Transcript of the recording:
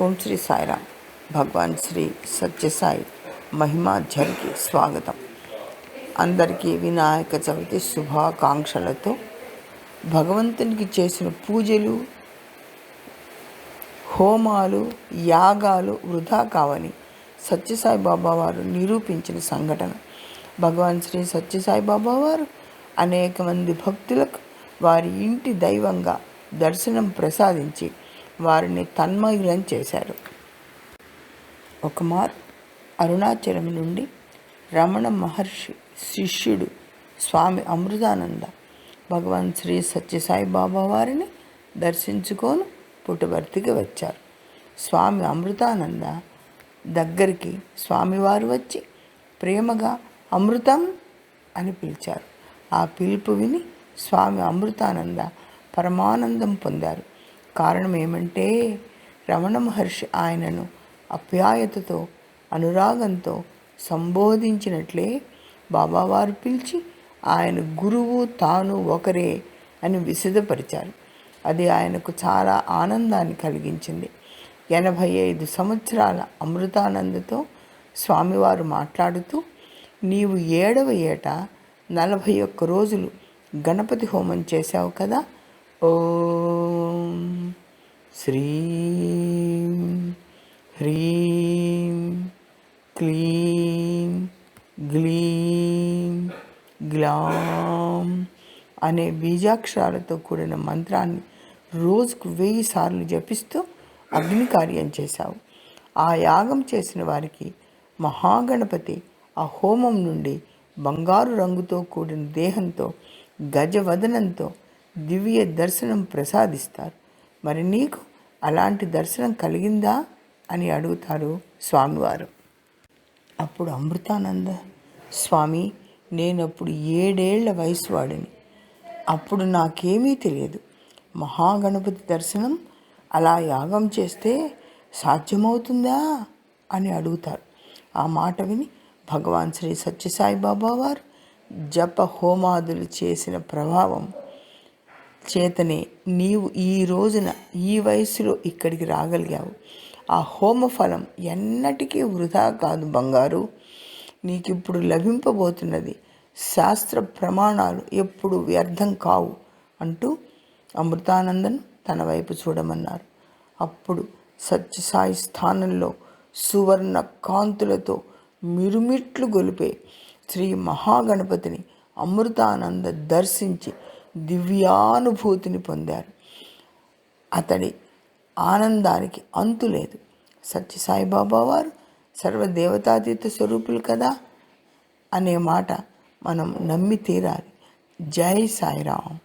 ఓం శ్రీ సాయిరామ్. భగవాన్ శ్రీ సత్యసాయి మహిమా ఝర్కి స్వాగతం. అందరికీ వినాయక చవితి శుభాకాంక్షలతో భగవంతునికి చేసిన పూజలు, హోమాలు, యాగాలు వృధా కావని సత్యసాయి బాబా వారు నిరూపించిన సంఘటన. భగవాన్ శ్రీ సత్యసాయి బాబా వారు అనేక మంది భక్తులకు వారి ఇంటి దైవంగా దర్శనం ప్రసాదించి వారిని తన్మయులం చేశారు. ఒకమారు అరుణాచలం నుండి రమణ మహర్షి శిష్యుడు స్వామి అమృతానంద భగవాన్ శ్రీ సత్యసాయి బాబా వారిని దర్శించుకొని పుట్టబర్తికి వచ్చారు. స్వామి అమృతానంద దగ్గరికి స్వామివారు వచ్చి ప్రేమగా అమృతం అని పిలిచారు. ఆ పిలుపు విని స్వామి అమృతానంద పరమానందం పొందారు. కారణం ఏమంటే రమణ మహర్షి ఆయనను అప్యాయతతో, అనురాగంతో సంబోధించినట్లే బాబావారు పిలిచి ఆయన గురువు తాను ఒకరే అని విశదపరిచారు. అది ఆయనకు చాలా ఆనందాన్ని కలిగించింది. 85 సంవత్సరాల అమృతానందతో స్వామివారు మాట్లాడుతూ, నీవు 7వ ఏట 41 రోజులు గణపతి హోమం చేశావు కదా. ఓం శ్రీం హ్రీం క్లీం గ్లీం గ్లాం అనే బీజాక్షరాలతో కూడిన మంత్రాన్ని రోజుకు 1000 సార్లు జపిస్తూ అగ్ని కార్యం చేశావు. ఆ యాగం చేసిన వారికి మహాగణపతి ఆ హోమం నుండి బంగారు రంగుతో కూడిన దేహంతో, గజవదనంతో దివ్య దర్శనం ప్రసాదిస్తారు. మరి నీకు అలాంటి దర్శనం కలిగిందా అని అడుగుతారు స్వామివారు. అప్పుడు అమృతానంద, స్వామి, నేనప్పుడు 7 ఏళ్ల వయసు వాడిని. అప్పుడు నాకేమీ తెలియదు. మహాగణపతి దర్శనం అలా యాగం చేస్తే సాధ్యమవుతుందా అని అడుగుతారు. ఆ మాట విని భగవాన్ శ్రీ సత్యసాయి బాబా వారు జప హోమాదులు చేసిన ప్రభావం చేతనే నీవు ఈ రోజున ఈ వయసులో ఇక్కడికి రాగలిగావు. ఆ హోమ ఫలం ఎన్నటికీ వృధా కాదు బంగారు. నీకిప్పుడు లభింపబోతున్నది శాస్త్ర ప్రమాణాలు ఎప్పుడు వ్యర్థం కావు అంటూ అమృతానందను తన వైపు చూడమన్నారు. అప్పుడు సత్యసాయి స్థానంలో సువర్ణ కాంతులతో మిరుమిట్లు గొలిపే శ్రీ మహాగణపతిని అమృతానంద దర్శించి దివ్యానుభూతిని పొందారు. అతడి ఆనందానికి అంతులేదు. సత్యసాయి బాబా వారు సర్వదేవతాతీత స్వరూపులు కదా అనే మాట మనం నమ్మి తీరాలి. జై సాయిరామ్.